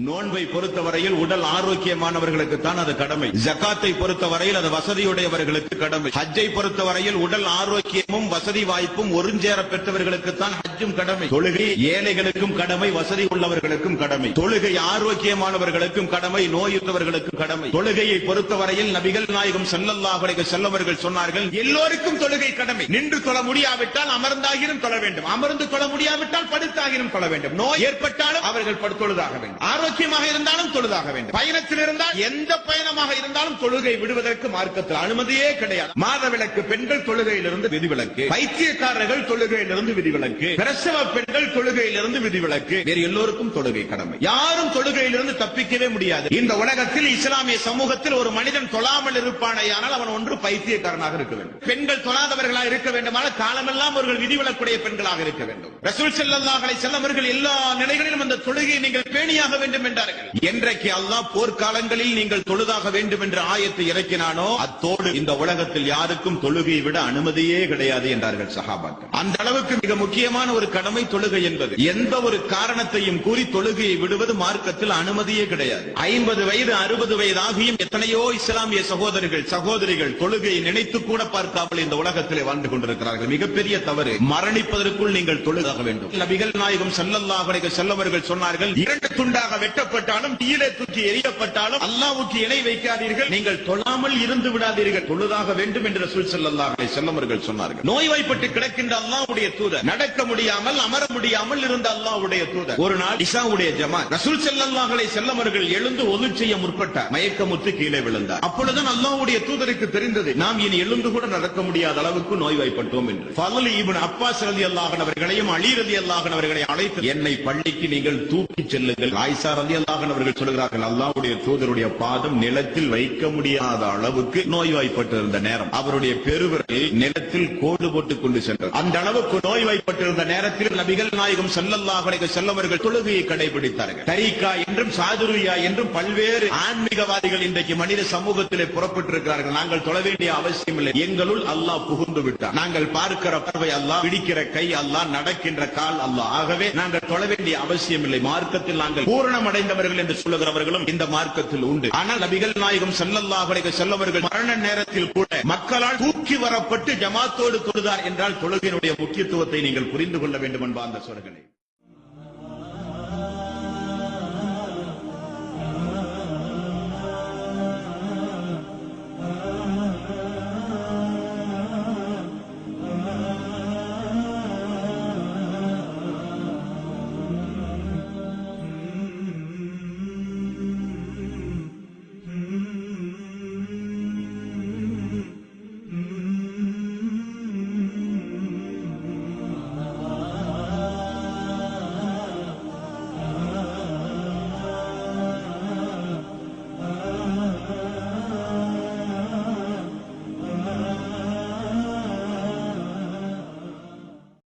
நோன்பை பொறுத்தவரையில் உடல் ஆரோக்கியமானவர்களுக்கு தான் அது கடமை. ஜகாத்தை பொறுத்தவரையில் அது வசதியுடையவர்களுக்கு கடமை. ஹஜ்ஜை பொறுத்தவரையில் உடல் ஆரோக்கியமும் வசதி வாய்ப்பும் ஒருஞ்சேர பெற்றவர்களுக்கு தான் ஹஜ்ஜும் கடமை. தொழுகை ஏழைகளுக்கும் கடமை, வசதி உள்ளவர்களுக்கும் கடமை. தொழுகை ஆரோக்கியமானவர்களுக்கும் கடமை, நோயுற்றவர்களுக்கும் கடமை. தொழுகையை பொறுத்தவரையில் நபிகள் நாயகம் ஸல்லல்லாஹு அலைஹி வஸல்லம் அவர்கள் சொன்னார்கள், எல்லோருக்கும் தொழுகை கடமை. நின்று தொழ முடியாவிட்டால் அமர்ந்தாகிலும் தொழ வேண்டும், அமர்ந்து தொழ முடியாவிட்டால் படுத்தாகிலும் தொழ வேண்டும். நோய் ஏற்பட்டாலும் அவர்கள் தொழுதாக வேண்டும், ஆரோக்கியமாக இருந்தாலும் தொழுதாக வேண்டும். பயணத்தில் இருந்தால் எந்த பயணமாக இருந்தாலும் தொழுகை விடுவதற்கு மார்க்கத்தில் அனுமதியே கிடையாது. மாதவிலக்கு பெண்கள் தொழுகையிலிருந்து விதிவிலக்கு, பைத்தியக்காரர்கள் தொழுகையிலிருந்து விதிவிலக்கு, பிரசவ பெண்கள் தொழுகையிலிருந்து விதிவிலக்கு. வேறு எல்லோருக்கும் தொழுகை கடமை. யாரும் தொழுகையிலிருந்து தப்பிக்கவே முடியாது. இந்த உலகத்தில் இஸ்லாமிய சமூகத்தில் ஒரு மனிதன் தொழாமல் இருப்பானேயானால் அவன் ஒன்று பைத்தியக்காரனாக இருக்க வேண்டும். பெண்கள் தொழாதவர்களாக இருக்க வேண்டுமானால் காலமெல்லாம் அவர்கள் விதிவிலக்குடைய பெண்களாக இருக்க வேண்டும். ரசூல் ஸல்லல்லாஹு அலைஹி வஸல்லம் அவர்கள் எல்லா நிலைகளிலும் அந்த தொழுகையை நீங்கள் பேணியாக வேண்டும் என்றார்கள். என்றைக்கு அல்லாஹ் போர்க்காலங்களில் நீங்கள் தொழுதாக வேண்டும் என்ற ஆயத்தை இறக்கினானோ அத்தோடு இந்த உலகத்தில் யாருக்கும் தொழுகையை விட அனுமதியே கிடையாது என்றார்கள் சஹாபாக்கள். அந்த அளவுக்கு மிக முக்கியமான ஒரு கடமை தொழுகை என்பது. எந்த ஒரு காரணத்தையும் கூறி தொழுகையை விடுவது மார்க்கத்தில் அனுமதியே கிடையாது. 50 வயது 60 வயது ஆகியும் எத்தனையோ இஸ்லாமிய சகோதரிகள் தொழுகையை நினைத்து கூட பார்க்காமல் இந்த உலகத்திலே வாழ்ந்து கொண்டிருக்கிறார்கள். மிகப்பெரிய தவறு. மரணிப்பதற்குள் நீங்கள் தொழுதாக வேண்டும். நபிகள் நாயகம் ஸல்லல்லாஹு அலைஹி வஸல்லம் அவர்கள் சொன்னார்கள், 2 துண்டாக வெட்டப்பட்டாலும் தீயிலே தூக்கி எறியப்பட்டாலும் அல்லாஹ்வுக்கு இணை வைக்காதீர்கள், நீங்கள் தொழாமல் இருந்து விடாதீர்கள், தொழுதாக வேண்டும் என்று ரசூல் ஸல்லல்லாஹு அலைஹி வஸல்லம் அவர்கள் சொன்னார்கள். நோய்வாய்ப்பட்டு கிடக்கின்ற அல்லாஹ்வுடைய தூதர், நடக்க முடியாமல் அமர முடியாமல் இருந்த அல்லாஹ்வுடைய தூதர், ஒரு நாள் இஷாவுடைய ஜமாத், ரசூல் ஸல்லல்லாஹு அலைஹி வஸல்லம் அவர்கள் எழுந்து ஒது செய்ய முற்பட்டார். மயக்கமுற்று கீழே விழுந்தார். அப்பொழுது அல்லாஹ்வுடைய தூதருக்கு தெரிந்தது, நாம் இனி எழுந்து கூட நடக்க முடியாத அளவுக்கு நோய்வாய்ப்பட்டோம் என்று. ஃபضل இப்னு அப்பாஸ் ரலியல்லாஹு அன்ஹு அவர்களையும் அலி ரலியல்லாஹு அன்ஹு அவர்களையும் அழைத்து, என்னை பள்ளிக்கு நீங்கள் தூக்கி செல்லுங்கள். ஆயிஷா ரலியல்லாஹு அன்ஹா அவர்கள் சொல்கிறார்கள், அல்லாஹ்வுடைய தூதருடைய பாதம் நிலத்தில் வைக்க முடியாத அளவுக்கு நோய்வாய்ப்பட்டிருந்த நேரம், அவருடைய பெருவிரல் நிலத்தில் கோடு போட்டுக் கொண்டு சென்றது. அந்த அளவுக்கு நோய்வாய்ப்பட்டிருந்த நேரத்தில் நபிகள் நாயகம் ஸல்லல்லாஹு அலைஹி வஸல்லம் அவர்கள் தொழுகையை கடைபிடித்தார்கள். தரீகா என்றும் சாதுரியா என்றும் பல்வேறு ஆன்மீகவாதிகள் இன்றைக்கு மனித சமூகத்திலே புறப்பட்டிருக்கிறார்கள். நாங்கள் தொழ வேண்டிய அவசியம் இல்லை, எங்களுள் அல்லாஹ் புகுந்து விட்டார். நாங்கள் பார்க்கிற பார்வை அல்லாஹ், பிடிக்கிற கை அல்லாஹ், நடக்கின்ற கால் அல்லாஹ். ஆகவே நாங்கள் தொழ வேண்டிய அவசியம் இல்லை. மார்க்கத்தில் நாங்கள் பூரணம் அடைந்தவர்கள் என்று சொல்லுகிறவர்களும் இந்த மார்க்கத்தில் உண்டு. ஆனால் நபிகள் நாயகம் ஸல்லல்லாஹு அலைஹி வஸல்லம் அவர்கள் மரண நேரத்தில் கூட மக்களால் தூக்கி வரப்பட்டு ஜமாத்தோடு தொழுதார் என்றால் தொழுகையினுடைய முக்கியத்துவத்தை நீங்கள் புரிந்து கொள்ள வேண்டும் என்பார்ந்த சோர்களே.